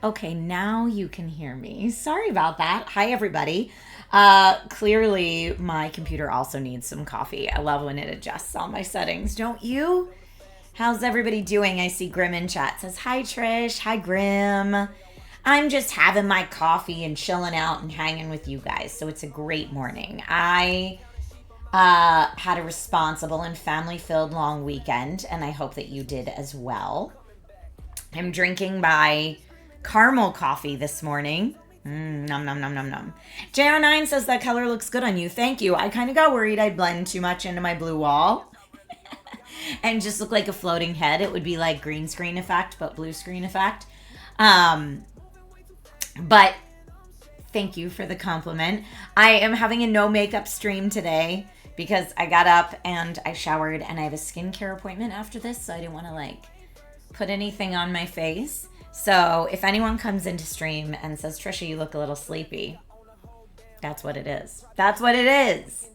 Okay, now you can hear me. Sorry about that. Hi, everybody. Clearly, my computer also needs some coffee. I love when it adjusts all my settings, don't you? How's everybody doing? I see Grim in chat says, hi, Trish. Hi, Grim. I'm just having my coffee and chilling out and hanging with you guys. So it's a great morning. I had a responsible and family filled long weekend, and I hope that you did as well. I'm drinking my caramel coffee this morning. Nom nom nom nom nom. JR9 says that color looks good on you. Thank you. I kind of got worried I'd blend too much into my blue wall and just look like a floating head. It would be like green screen effect, but blue screen effect. But thank you for the compliment. I am having a no makeup stream today because I got up and I showered and I have a skincare appointment after this, so I didn't want to put anything on my face. So if anyone comes into stream and says, Trisha, you look a little sleepy, that's what it is. That's what it is.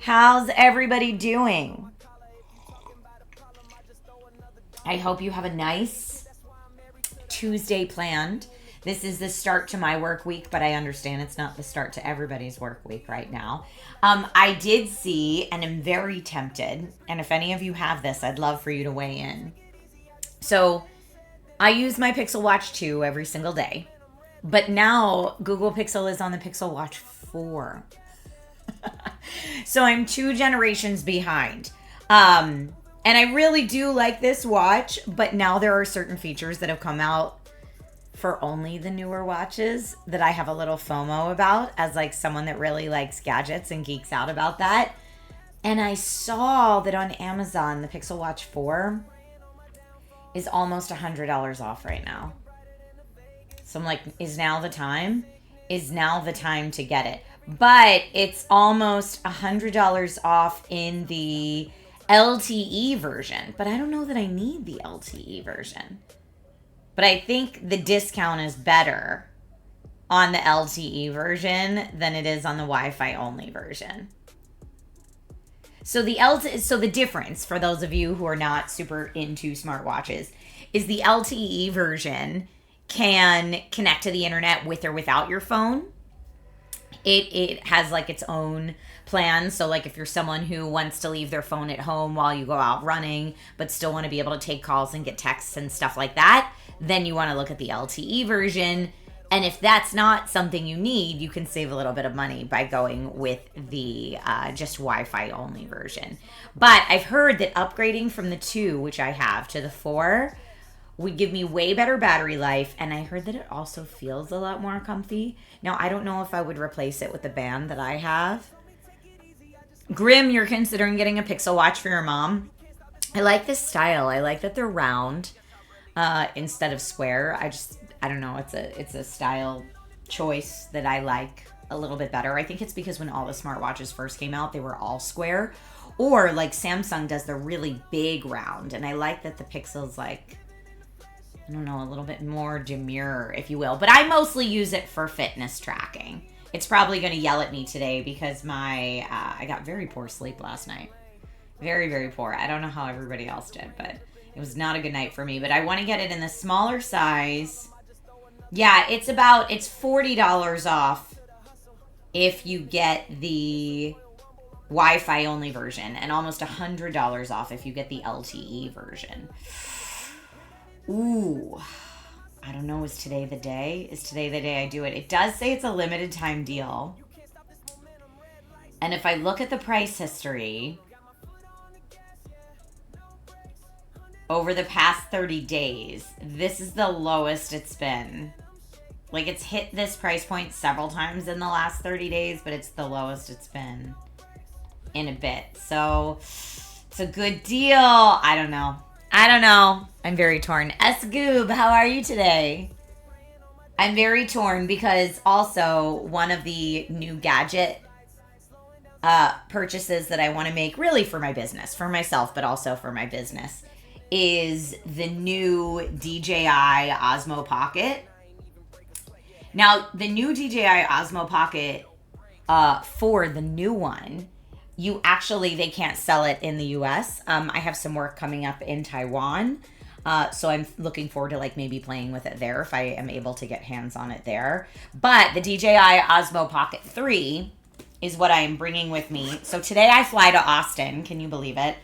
How's everybody doing? I hope you have a nice Tuesday planned. This is the start to my work week, but I understand it's not the start to everybody's work week right now. I did see, and am very tempted, and if any of you have this, I'd love for you to weigh in. So I use my Pixel Watch 2 every single day, but now Google Pixel is on the Pixel Watch 4. So I'm 2 generations behind. And I really do like this watch, but now there are certain features that have come out for only the newer watches that I have a little FOMO about as someone that really likes gadgets and geeks out about that. And I saw that on Amazon, the Pixel Watch 4 is almost $100 off right now. So I'm like, is now the time? Is now the time to get it? But it's almost $100 off in the LTE version. But I don't know that I need the LTE version. But I think the discount is better on the LTE version than it is on the Wi-Fi only version. So the difference for those of you who are not super into smartwatches is the LTE version can connect to the internet with or without your phone. It has its own plan. So if you're someone who wants to leave their phone at home while you go out running, but still want to be able to take calls and get texts and stuff like that, then you want to look at the LTE version. And if that's not something you need, you can save a little bit of money by going with the just Wi-Fi only version. But I've heard that upgrading from the 2, which I have, to the 4 would give me way better battery life. And I heard that it also feels a lot more comfy. Now, I don't know if I would replace it with the band that I have. Grim, you're considering getting a Pixel Watch for your mom. I like this style. I like that they're round instead of square. I don't know. It's a style choice that I like a little bit better. I think it's because when all the smartwatches first came out, they were all square. Or Samsung does the really big round. And I like that the Pixel's I don't know, a little bit more demure, if you will. But I mostly use it for fitness tracking. It's probably going to yell at me today because I got very poor sleep last night. Very, very poor. I don't know how everybody else did, but it was not a good night for me. But I want to get it in the smaller size. Yeah, it's $40 off if you get the Wi-Fi only version, and almost $100 off if you get the LTE version. Ooh, I don't know. Is today the day? Is today the day I do it? It does say it's a limited time deal. And if I look at the price history over the past 30 days, this is the lowest it's been. It's hit this price point several times in the last 30 days, but it's the lowest it's been in a bit. So it's a good deal. I don't know. I'm very torn. S-Goob, how are you today? I'm very torn because also one of the new gadget purchases that I want to make, really for my business, for myself, but also for my business, is the new DJI Osmo Pocket. Now, the new DJI Osmo Pocket, for the new one, they can't sell it in the US. I have some work coming up in Taiwan. So I'm looking forward to like maybe playing with it there if I am able to get hands on it there. But the DJI Osmo Pocket 3 is what I am bringing with me. So today I fly to Austin. Can you believe it?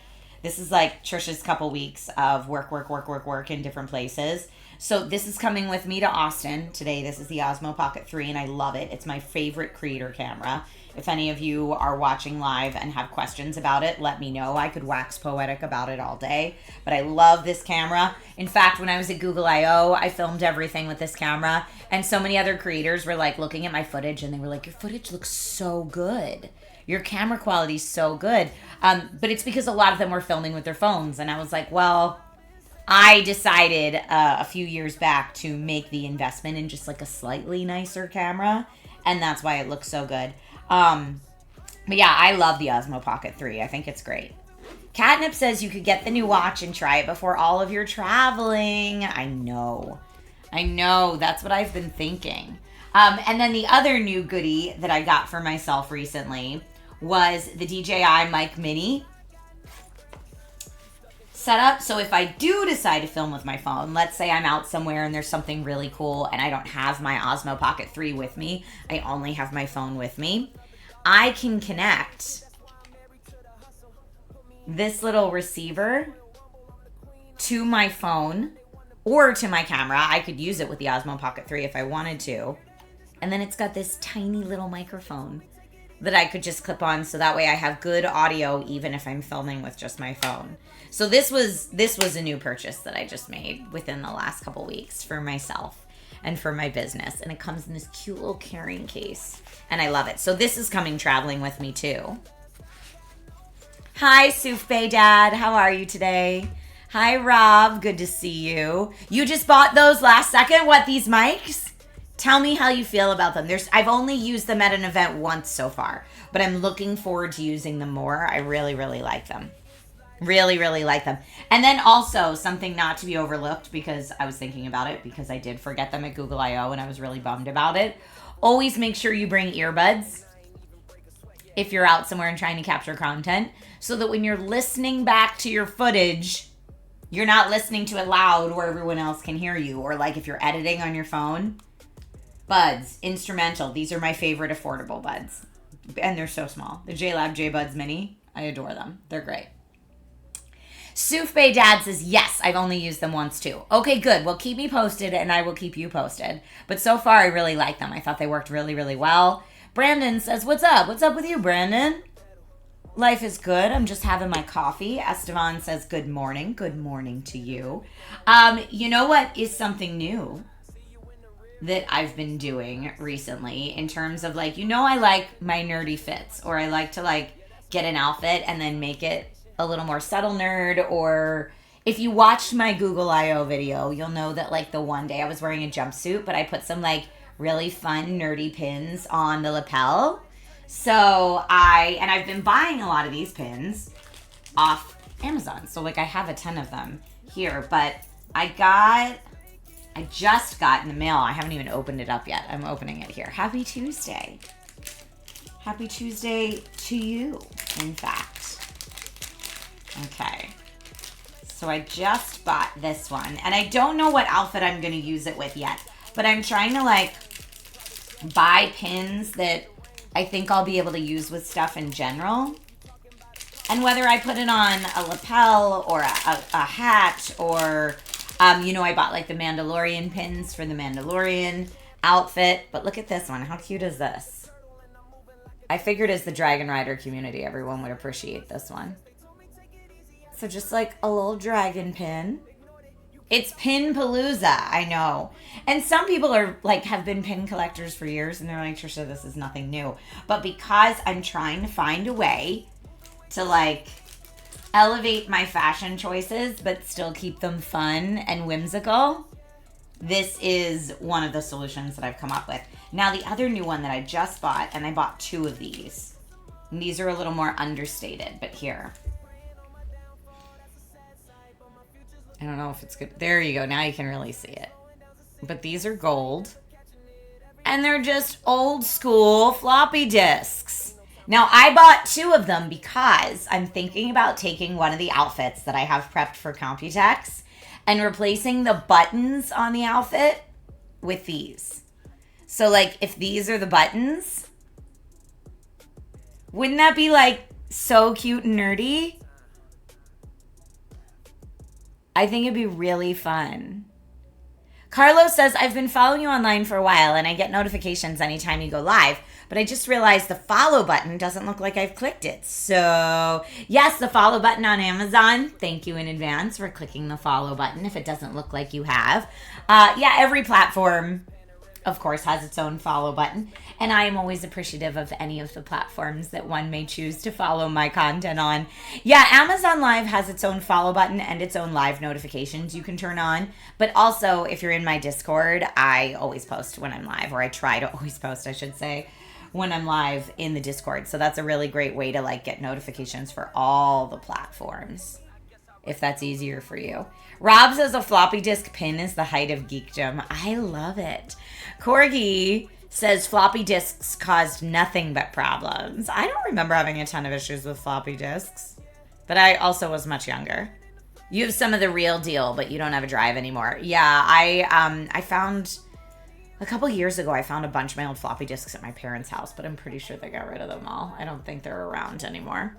This is like Trisha's couple weeks of work in different places. So this is coming with me to Austin today. This is the Osmo Pocket 3 and I love it. It's my favorite creator camera. If any of you are watching live and have questions about it, let me know. I could wax poetic about it all day, but I love this camera. In fact, when I was at Google I/O, I filmed everything with this camera, and so many other creators were like looking at my footage and they were like, your footage looks so good. Your camera quality is so good. But it's because a lot of them were filming with their phones, and I was like, well, I decided a few years back to make the investment in just like a slightly nicer camera, and that's why it looks so good. But yeah, I love the Osmo Pocket 3. I think it's great. Catnip says you could get the new watch and try it before all of your traveling. I know. That's what I've been thinking. And then the other new goodie that I got for myself recently was the DJI Mic Mini setup. So if I do decide to film with my phone, let's say I'm out somewhere and there's something really cool and I don't have my Osmo Pocket 3 with me, I only have my phone with me, I can connect this little receiver to my phone or to my camera. I could use it with the Osmo Pocket 3 if I wanted to. And then it's got this tiny little microphone that I could just clip on, so that way I have good audio even if I'm filming with just my phone. So this was a new purchase that I just made within the last couple weeks for myself and for my business. And it comes in this cute little carrying case. And I love it. So this is coming traveling with me too. Hi, Suf Bay Dad. How are you today? Hi, Rob. Good to see you. You just bought those last second? What, these mics? Tell me how you feel about them. I've only used them at an event once so far, but I'm looking forward to using them more. I really, really like them. Really, really like them. And then also something not to be overlooked, because I was thinking about it because I did forget them at Google I/O and I was really bummed about it. Always make sure you bring earbuds if you're out somewhere and trying to capture content, so that when you're listening back to your footage, you're not listening to it loud where everyone else can hear you. Or like if you're editing on your phone. Buds, instrumental. These are my favorite affordable buds. And they're so small. The JLab J-Buds Mini. I adore them. They're great. Suf Bay Dad says, yes, I've only used them once too. Okay, good. Well, keep me posted and I will keep you posted. But so far, I really like them. I thought they worked really, really well. Brandon says, what's up? What's up with you, Brandon? Life is good. I'm just having my coffee. Estevan says, good morning. Good morning to you. You know what is something new that I've been doing recently in terms of like, I like my nerdy fits, or I like to like get an outfit and then make it a little more subtle nerd. Or if you watched my Google I/O video, you'll know that like the one day I was wearing a jumpsuit, but I put some like really fun nerdy pins on the lapel. So I've been buying a lot of these pins off Amazon. So like I have a ton of them here, but I just got in the mail. I haven't even opened it up yet. I'm opening it here. Happy Tuesday. Happy Tuesday to you, in fact. Okay. So I just bought this one. And I don't know what outfit I'm going to use it with yet. But I'm trying to like buy pins that I think I'll be able to use with stuff in general. And whether I put it on a lapel or a hat or... I bought like the Mandalorian pins for the Mandalorian outfit. But look at this one. How cute is this? I figured as the Dragon Rider community, everyone would appreciate this one. So just like a little dragon pin. It's Pin Palooza, I know. And some people are like have been pin collectors for years and they're like, Trisha, this is nothing new. But because I'm trying to find a way to like elevate my fashion choices but still keep them fun and whimsical, this is one of the solutions that I've come up with. Now the other new one that I just bought, and I bought 2 of these, and these are a little more understated, but here, I don't know if it's good. There you go. Now you can really see it. But these are gold, and they're just old school floppy disks. Now, I bought 2 of them because I'm thinking about taking one of the outfits that I have prepped for Computex and replacing the buttons on the outfit with these. So, like, if these are the buttons, wouldn't that be, like, so cute and nerdy? I think it'd be really fun. Carlos says, I've been following you online for a while and I get notifications anytime you go live, but I just realized the follow button doesn't look like I've clicked it. So, yes, the follow button on Amazon. Thank you in advance for clicking the follow button if it doesn't look like you have. Yeah, every platform, of course, has its own follow button. And I am always appreciative of any of the platforms that one may choose to follow my content on. Yeah, Amazon Live has its own follow button and its own live notifications you can turn on. But also, if you're in my Discord, I always post when I'm live, or I try to always post, I should say, when I'm live in the Discord. So that's a really great way to like get notifications for all the platforms, if that's easier for you. Rob says a floppy disk pin is the height of geekdom. I love it. Corgi says floppy disks caused nothing but problems. I don't remember having a ton of issues with floppy disks, but I also was much younger. You have some of the real deal, but you don't have a drive anymore. Yeah, I found a couple years ago, I found a bunch of my old floppy disks at my parents' house, but I'm pretty sure they got rid of them all. I don't think they're around anymore.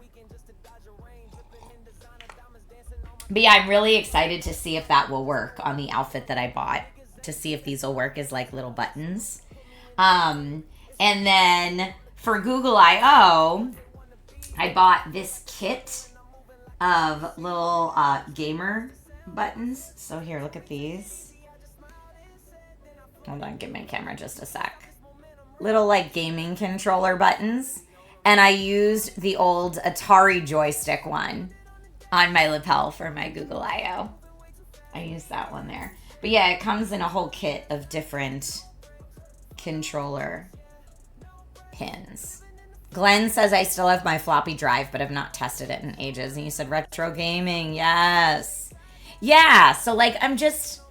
But yeah, I'm really excited to see if that will work on the outfit that I bought, to see if these will work as like little buttons. And then for Google I/O, I bought this kit of little gamer buttons. So here, look at these. Hold on, give my camera just a sec. Little like gaming controller buttons. And I used the old Atari joystick one on my lapel for my Google I/O. I used that one there. But yeah, it comes in a whole kit of different controller pins. Glenn says, I still have my floppy drive, but I've not tested it in ages. And you said retro gaming. Yes. Yeah, so like I'm just,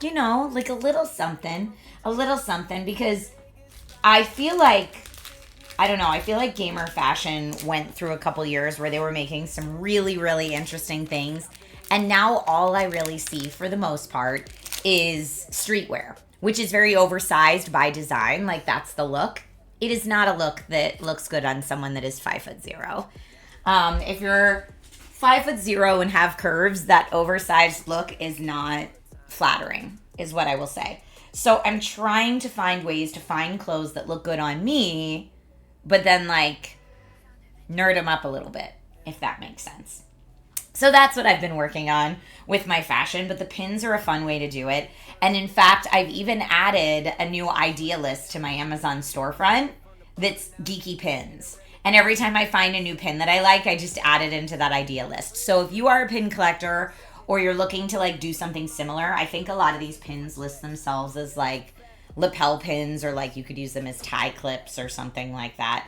you know, like a little something, because I feel like, I don't know, I feel like gamer fashion went through a couple years where they were making some really, really interesting things. And now all I really see for the most part is streetwear, which is very oversized by design. Like that's the look. It is not a look that looks good on someone that is 5'0". If you're 5'0" and have curves, that oversized look is not flattering, is what I will say. So I'm trying to find ways to find clothes that look good on me, but then like nerd them up a little bit, if that makes sense. So that's what I've been working on with my fashion, but the pins are a fun way to do it. And in fact, I've even added a new idea list to my Amazon storefront that's geeky pins. And every time I find a new pin that I like, I just add it into that idea list. So if you are a pin collector or you're looking to like do something similar, I think a lot of these pins list themselves as like lapel pins, or like you could use them as tie clips or something like that.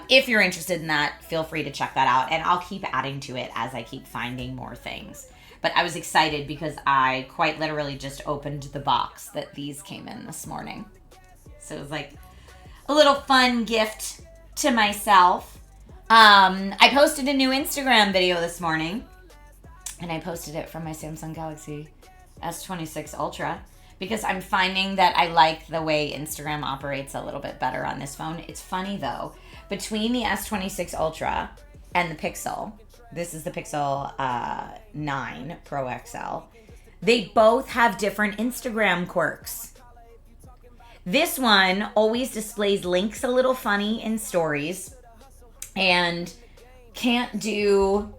If you're interested in that, feel free to check that out, and I'll keep adding to it as I keep finding more things. But I was excited because I quite literally just opened the box that these came in this morning. So it was like a little fun gift to myself. I posted a new Instagram video this morning, and I posted it from my Samsung Galaxy S26 Ultra. Because I'm finding that I like the way Instagram operates a little bit better on this phone. It's funny though, between the S26 Ultra and the Pixel, this is the Pixel 9 Pro XL, they both have different Instagram quirks. This one always displays links a little funny in stories and can't do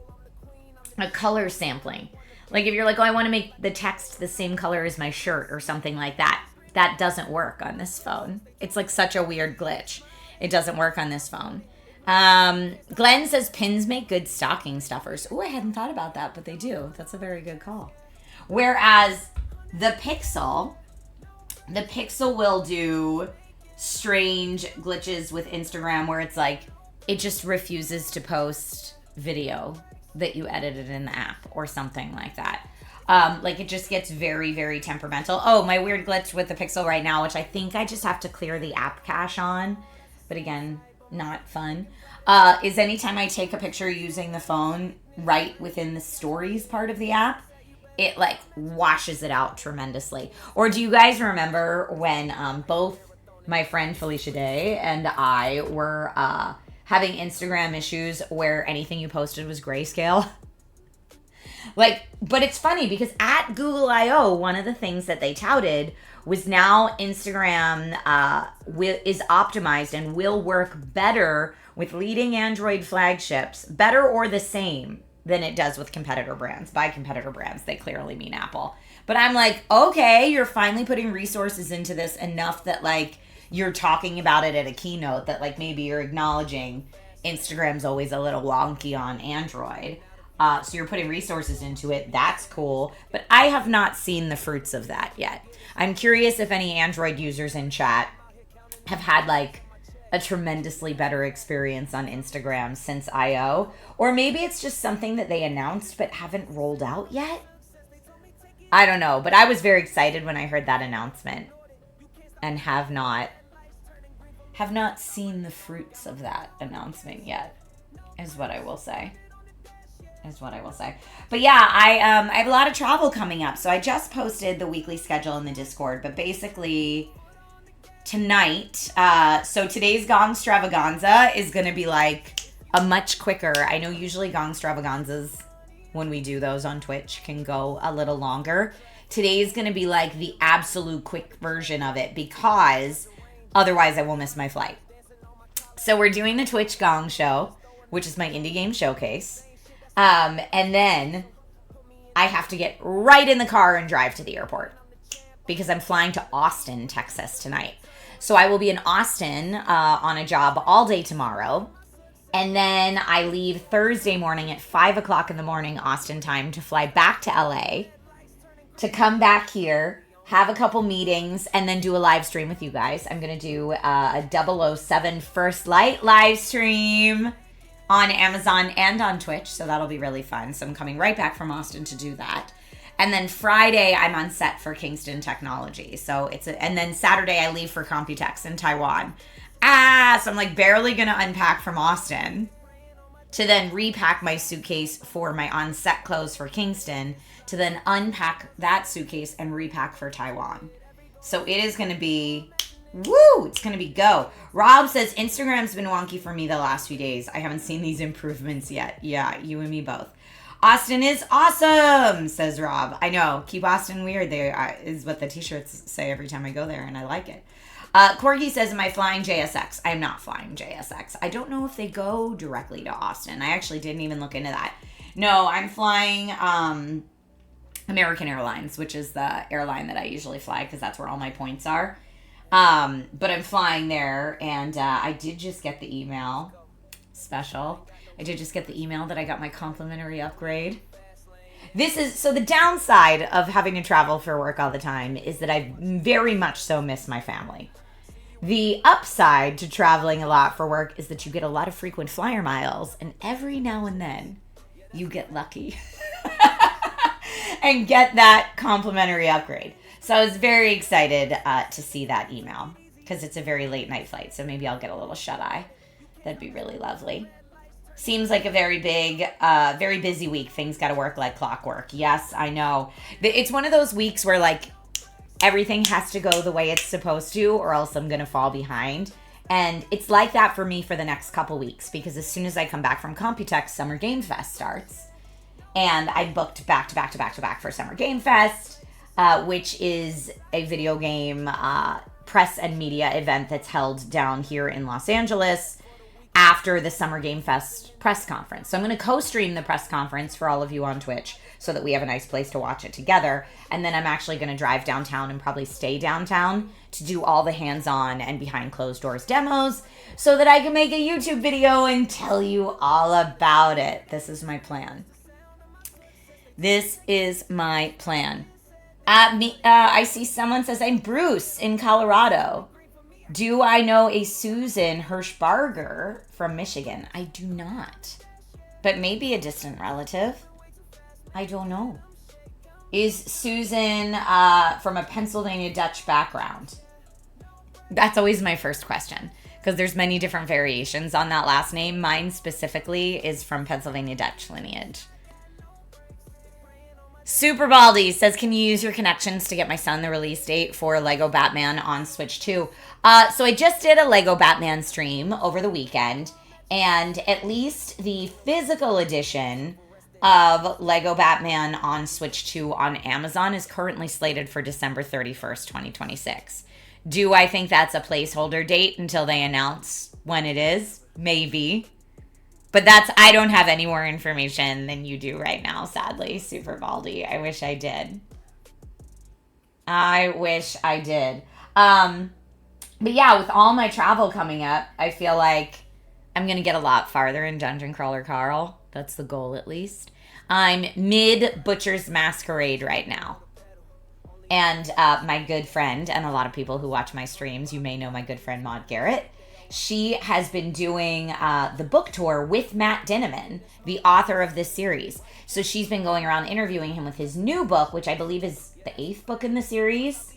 a color sampling. Like if you're like, oh, I want to make the text the same color as my shirt or something like that, that doesn't work on this phone. It's like such a weird glitch. It doesn't work on this phone. Glenn says pins make good stocking stuffers. Oh, I hadn't thought about that, but they do. That's a very good call. Whereas the Pixel will do strange glitches with Instagram where it's like, it just refuses to post video that you edited in the app or something like that. Like it just gets very, very temperamental. Oh, my weird glitch with the Pixel right now, which I think I just have to clear the app cache on. But again, not fun, is anytime I take a picture using the phone right within the stories part of the app, it like washes it out tremendously. Or do you guys remember when both my friend Felicia Day and I were having Instagram issues where anything you posted was grayscale? Like, but it's funny because at Google I/O, one of the things that they touted was now Instagram is optimized and will work better with leading Android flagships, better or the same than it does with competitor brands. By competitor brands, they clearly mean Apple. But I'm like, okay, you're finally putting resources into this enough that like you're talking about it at a keynote, that like maybe you're acknowledging Instagram's always a little wonky on Android. So you're putting resources into it. That's cool. But I have not seen the fruits of that yet. I'm curious if any Android users in chat have had like a tremendously better experience on Instagram since I/O. Or maybe it's just something that they announced but haven't rolled out yet. I don't know. But I was very excited when I heard that announcement and have not seen the fruits of that announcement yet, is what I will say. But yeah, I have a lot of travel coming up. So I just posted the weekly schedule in the Discord. But basically tonight, so today's Gong Stravaganza is going to be like a much quicker. I know usually Gong Stravaganzas, when we do those on Twitch, can go a little longer. Today's going to be like the absolute quick version of it because otherwise I will miss my flight. So we're doing the Twitch Gong Show, which is my indie game showcase. And then I have to get right in the car and drive to the airport because I'm flying to Austin, Texas tonight. So I will be in Austin on a job all day tomorrow. And then I leave Thursday morning at 5 o'clock in the morning, Austin time, to fly back to LA, to come back here, have a couple meetings, and then do a live stream with you guys. I'm going to do a 007 First Light live stream on Amazon and on Twitch, so that'll be really fun. So I'm coming right back from Austin to do that. And then Friday, I'm on set for Kingston Technology. So and then Saturday, I leave for Computex in Taiwan. So I'm like barely going to unpack from Austin to then repack my suitcase for my on-set clothes for Kingston, to then unpack that suitcase and repack for Taiwan. So it is going to be... Woo! It's going to be go. Rob says, Instagram's been wonky for me the last few days. I haven't seen these improvements yet. Yeah, you and me both. Austin is awesome, says Rob. I know. Keep Austin weird. Is what the t-shirts say every time I go there, and I like it. Corgi says, am I flying JSX? I'm not flying JSX. I don't know if they go directly to Austin. I actually didn't even look into that. No, I'm flying American Airlines, which is the airline that I usually fly because that's where all my points are. But I'm flying there, and I did just get the email. Special. I did just get the email that I got my complimentary upgrade. So the downside of having to travel for work all the time is that I very much so miss my family. The upside to traveling a lot for work is that you get a lot of frequent flyer miles, and every now and then you get lucky and get that complimentary upgrade. So I was very excited to see that email because it's a very late night flight. So maybe I'll get a little shut-eye. That'd be really lovely. Seems like a very big, very busy week. Things got to work like clockwork. Yes, I know. It's one of those weeks where like everything has to go the way it's supposed to or else I'm going to fall behind. And it's like that for me for the next couple weeks because as soon as I come back from Computex, Summer Game Fest starts. And I booked back to back for Summer Game Fest. Which is a video game press and media event that's held down here in Los Angeles after the Summer Game Fest press conference. So I'm going to co-stream the press conference for all of you on Twitch so that we have a nice place to watch it together. And then I'm actually going to drive downtown and probably stay downtown to do all the hands-on and behind closed doors demos so that I can make a YouTube video and tell you all about it. This is my plan. I see someone says, I'm Bruce in Colorado. Do I know a Susan Hirschbarger from Michigan? I do not. But maybe a distant relative. I don't know. Is Susan from a Pennsylvania Dutch background? That's always my first question. because there's many different variations on that last name. Mine specifically is from Pennsylvania Dutch lineage. Super Baldy says, can you use your connections to get my son the release date for Lego Batman on Switch 2? So I just did a Lego Batman stream over the weekend, and at least the physical edition of Lego Batman on Switch 2 on Amazon is currently slated for December 31st, 2026. Do I think that's a placeholder date until they announce when it is? Maybe. But I don't have any more information than you do right now, sadly, Super Baldy. I wish I did. But yeah, with all my travel coming up, I feel like I'm going to get a lot farther in Dungeon Crawler Carl. That's the goal, at least. I'm mid Butcher's Masquerade right now. And my good friend, and a lot of people who watch my streams, you may know my good friend Maud Garrett, she has been doing the book tour with Matt Dinniman, the author of this series. So she's been going around interviewing him with his new book, which I believe is the 8th book in the series.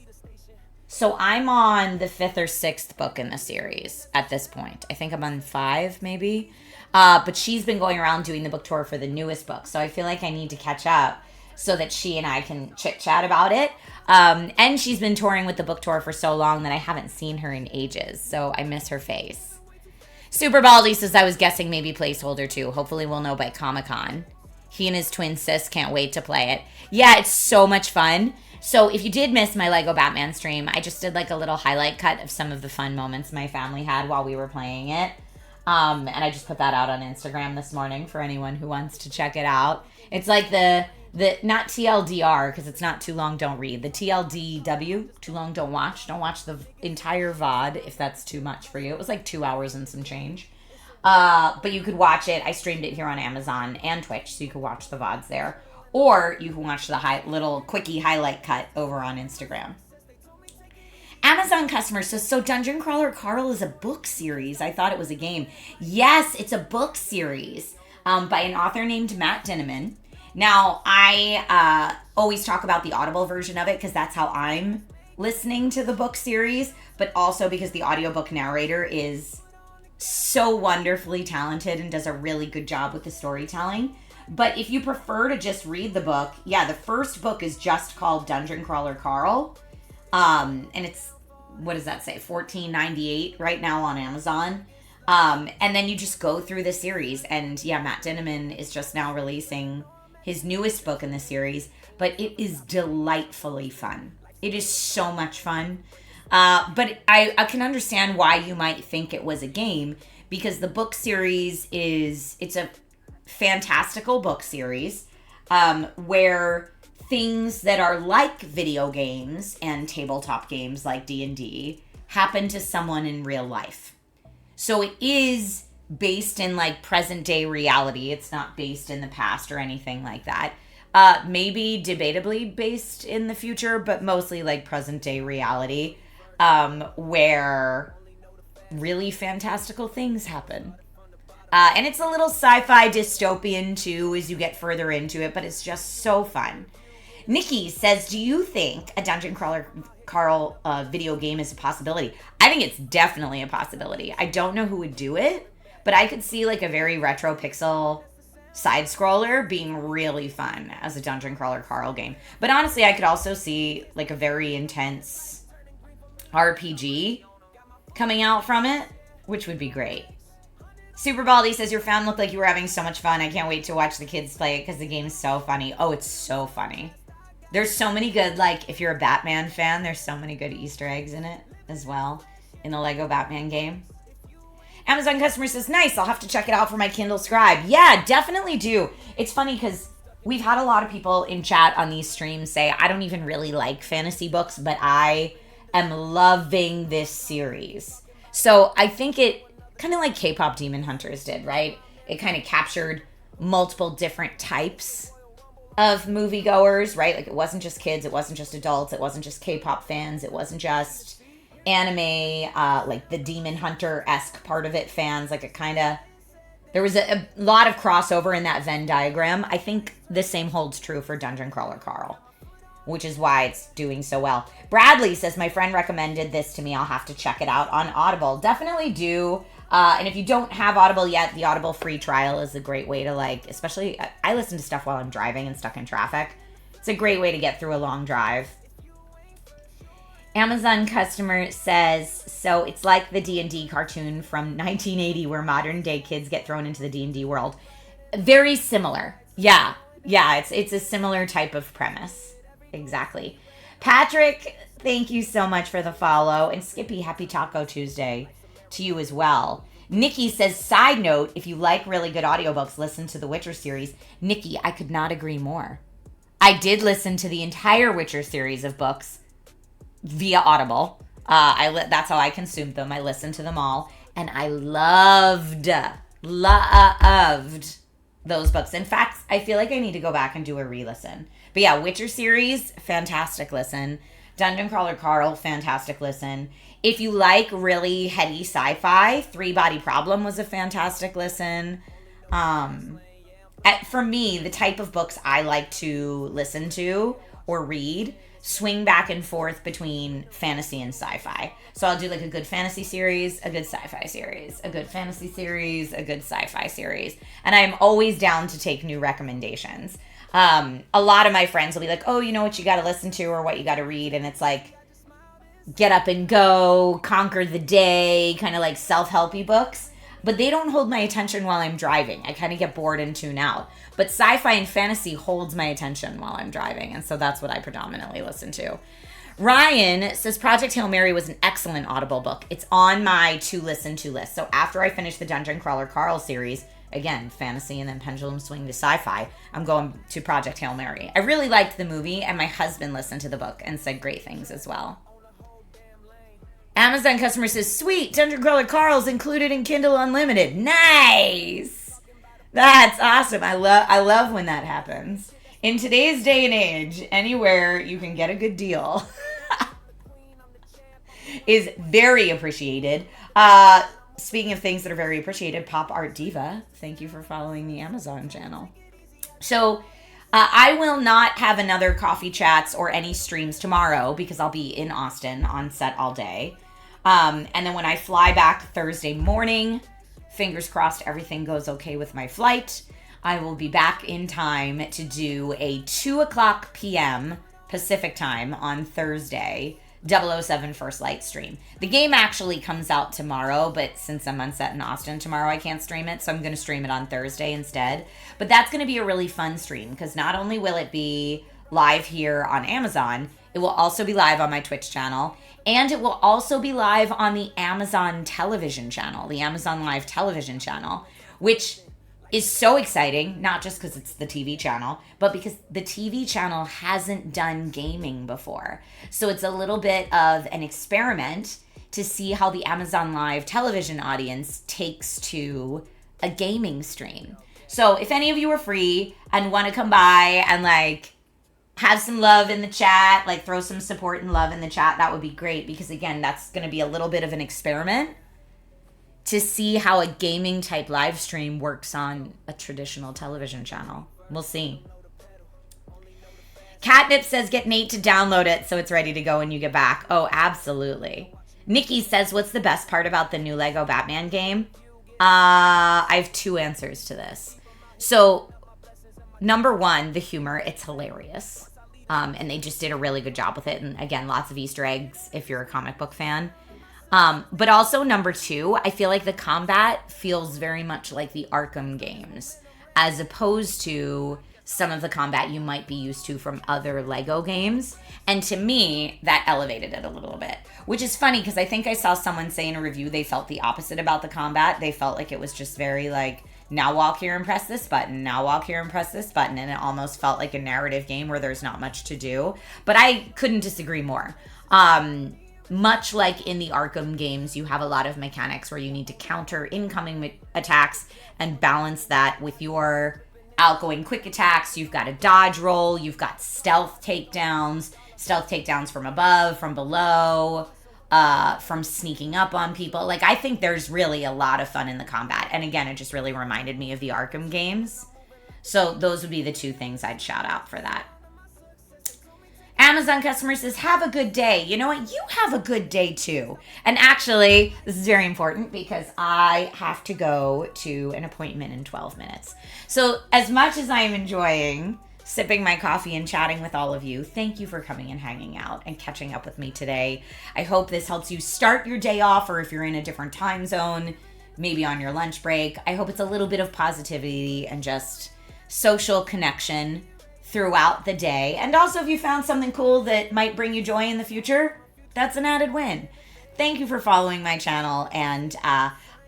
So I'm on the 5th or 6th book in the series at this point. I think I'm on 5, maybe. But she's been going around doing the book tour for the newest book. So I feel like I need to catch up so that she and I can chit-chat about it. And she's been touring with the book tour for so long that I haven't seen her in ages. So I miss her face. Super Baldy says, I was guessing maybe placeholder too. Hopefully we'll know by Comic-Con. He and his twin sis can't wait to play it. Yeah, it's so much fun. So if you did miss my Lego Batman stream, I just did like a little highlight cut of some of the fun moments my family had while we were playing it. And I just put that out on Instagram this morning for anyone who wants to check it out. It's like the not TLDR, because it's not too long, don't read. The TLDW, too long, don't watch. Don't watch the entire VOD if that's too much for you. It was like 2 hours and some change. But you could watch it. I streamed it here on Amazon and Twitch, so you could watch the VODs there. Or you can watch the little quickie highlight cut over on Instagram. Amazon customer says, so Dungeon Crawler Carl is a book series. I thought it was a game. Yes, it's a book series by an author named Matt Dinniman. Now, I always talk about the Audible version of it because that's how I'm listening to the book series, but also because the audiobook narrator is so wonderfully talented and does a really good job with the storytelling. But if you prefer to just read the book, yeah, the first book is just called Dungeon Crawler Carl. And it's, what does that say? $14.98 right now on Amazon. And then you just go through the series. And yeah, Matt Dinniman is just now releasing his newest book in the series, but it is delightfully fun. It is so much fun. But I can understand why you might think it was a game, because the book series it's a fantastical book series where things that are like video games and tabletop games like D&D happen to someone in real life. So it is based in like present day reality. It's not based in the past or anything like that. Maybe debatably based in the future, but mostly like present day reality, where really fantastical things happen. And it's a little sci-fi dystopian too as you get further into it, but it's just so fun. Nikki says, do you think a Dungeon Crawler Carl video game is a possibility? I think it's definitely a possibility. I don't know who would do it, but I could see like a very retro pixel side scroller being really fun as a Dungeon Crawler Carl game. But honestly, I could also see like a very intense RPG coming out from it, which would be great. Super Baldy says, your fam looked like you were having so much fun. I can't wait to watch the kids play it because the game's so funny. Oh, it's so funny. There's so many good, like, if you're a Batman fan, there's so many good Easter eggs in it as well, in the Lego Batman game. Amazon customer says, nice, I'll have to check it out for my Kindle Scribe. Yeah, definitely do. It's funny because we've had a lot of people in chat on these streams say, I don't even really like fantasy books, but I am loving this series. So I think it, kind of like K-pop Demon Hunters did, right? It kind of captured multiple different types of moviegoers, right? Like it wasn't just kids, it wasn't just adults, it wasn't just K-pop fans, it wasn't just anime, like the Demon Hunter-esque part of it fans. Like it kind of, there was a lot of crossover in that Venn diagram. I think the same holds true for Dungeon Crawler Carl. which is why it's doing so well. Bradley says, my friend recommended this to me. I'll have to check it out on Audible. Definitely do. And if you don't have Audible yet, the Audible free trial is a great way to, like, especially, I listen to stuff while I'm driving and stuck in traffic. It's a great way to get through a long drive. Amazon customer says, so it's like the D&D cartoon from 1980 where modern day kids get thrown into the D&D world. Very similar. Yeah, it's a similar type of premise. Exactly. Patrick, thank you so much for the follow. And Skippy, happy Taco Tuesday to you as well. Nikki says, side note, if you like really good audiobooks, listen to the Witcher series. Nikki, I could not agree more. I did listen to the entire Witcher series of books via Audible. That's how I consumed them. I listened to them all. And I loved those books. In fact, I feel like I need to go back and do a re-listen. But yeah, Witcher series, fantastic listen. Dungeon Crawler Carl, fantastic listen. If you like really heady sci-fi, Three Body Problem was a fantastic listen. For me, the type of books I like to listen to or read swing back and forth between fantasy and sci-fi. So I'll do like a good fantasy series, a good sci-fi series, a good fantasy series, a good sci-fi series. And I'm always down to take new recommendations. A lot of my friends will be like, oh, you know what you got to listen to or what you got to read. And it's like, Get Up and Go, Conquer the Day, kind of like self-helpy books. But they don't hold my attention while I'm driving. I kind of get bored and tune out. But sci-fi and fantasy holds my attention while I'm driving. And so that's what I predominantly listen to. Ryan says Project Hail Mary was an excellent Audible book. It's on my to listen to list. So after I finish the Dungeon Crawler Carl series, again, fantasy and then pendulum swing to sci-fi, I'm going to Project Hail Mary. I really liked the movie, and my husband listened to the book and said great things as well. Amazon customer says, sweet, Dungeon Crawler Carl's included in Kindle Unlimited. Nice! That's awesome. I love when that happens. In today's day and age, anywhere you can get a good deal is very appreciated. Speaking of things that are very appreciated, Pop Art Diva, thank you for following the Amazon channel. So I will not have another coffee chats or any streams tomorrow because I'll be in Austin on set all day. And then when I fly back Thursday morning, fingers crossed everything goes okay with my flight, I will be back in time to do a 2:00 p.m. Pacific time on Thursday, 007 First Light stream. The game actually comes out tomorrow, but since I'm on set in Austin tomorrow, I can't stream it, so I'm going to stream it on Thursday instead. But that's going to be a really fun stream because not only will it be live here on Amazon, it will also be live on my Twitch channel, and it will also be live on the Amazon television channel, the Amazon Live television channel, which is so exciting, not just because it's the TV channel, but because the TV channel hasn't done gaming before. So it's a little bit of an experiment to see how the Amazon Live television audience takes to a gaming stream. So if any of you are free and want to come by and like have some love in the chat, like throw some support and love in the chat, that would be great, because again, that's going to be a little bit of an experiment to see how a gaming type live stream works on a traditional television channel. We'll see. Catnip says get Nate to download it so it's ready to go when you get back. Oh, absolutely. Nikki says, what's the best part about the new Lego Batman game? I have two answers to this. So, number one, the humor. It's hilarious. And they just did a really good job with it. And again, lots of Easter eggs if you're a comic book fan. But also number two, I feel like the combat feels very much like the Arkham games, as opposed to some of the combat you might be used to from other Lego games. And to me, that elevated it a little bit, which is funny because I think I saw someone say in a review they felt the opposite about the combat. They felt like it was just very like, now walk here and press this button, now walk here and press this button, and it almost felt like a narrative game where there's not much to do. But I couldn't disagree more. Much like in the Arkham games, you have a lot of mechanics where you need to counter incoming attacks and balance that with your outgoing quick attacks. You've got a dodge roll, you've got stealth takedowns from above, from below, from sneaking up on people. Like, I think there's really a lot of fun in the combat. And again, it just really reminded me of the Arkham games. So those would be the two things I'd shout out for that. Amazon customer says, have a good day. You know what? You have a good day too. And actually, this is very important because I have to go to an appointment in 12 minutes. So as much as I'm enjoying sipping my coffee and chatting with all of you, thank you for coming and hanging out and catching up with me today. I hope this helps you start your day off, or if you're in a different time zone, maybe on your lunch break. I hope it's a little bit of positivity and just social connection throughout the day. And also, if you found something cool that might bring you joy in the future, that's an added win. Thank you for following my channel, and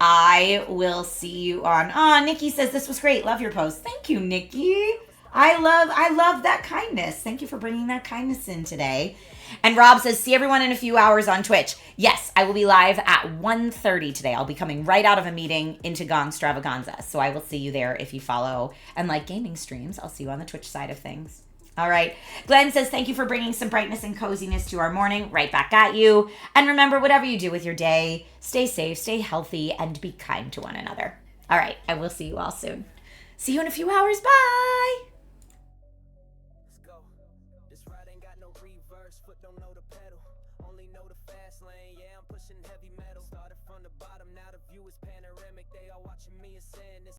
I will see you on. Nikki says this was great. Love your post. Thank you, Nikki. I love that kindness. Thank you for bringing that kindness in today. And Rob says, see everyone in a few hours on Twitch. Yes, I will be live at 1:30 today. I'll be coming right out of a meeting into Gong Stravaganza. So I will see you there if you follow and like gaming streams. I'll see you on the Twitch side of things. All right. Glenn says, thank you for bringing some brightness and coziness to our morning. Right back at you. And remember, whatever you do with your day, stay safe, stay healthy, and be kind to one another. All right. I will see you all soon. See you in a few hours. Bye. Heavy metal started from the bottom, now the view is panoramic. They are watching me ascend. This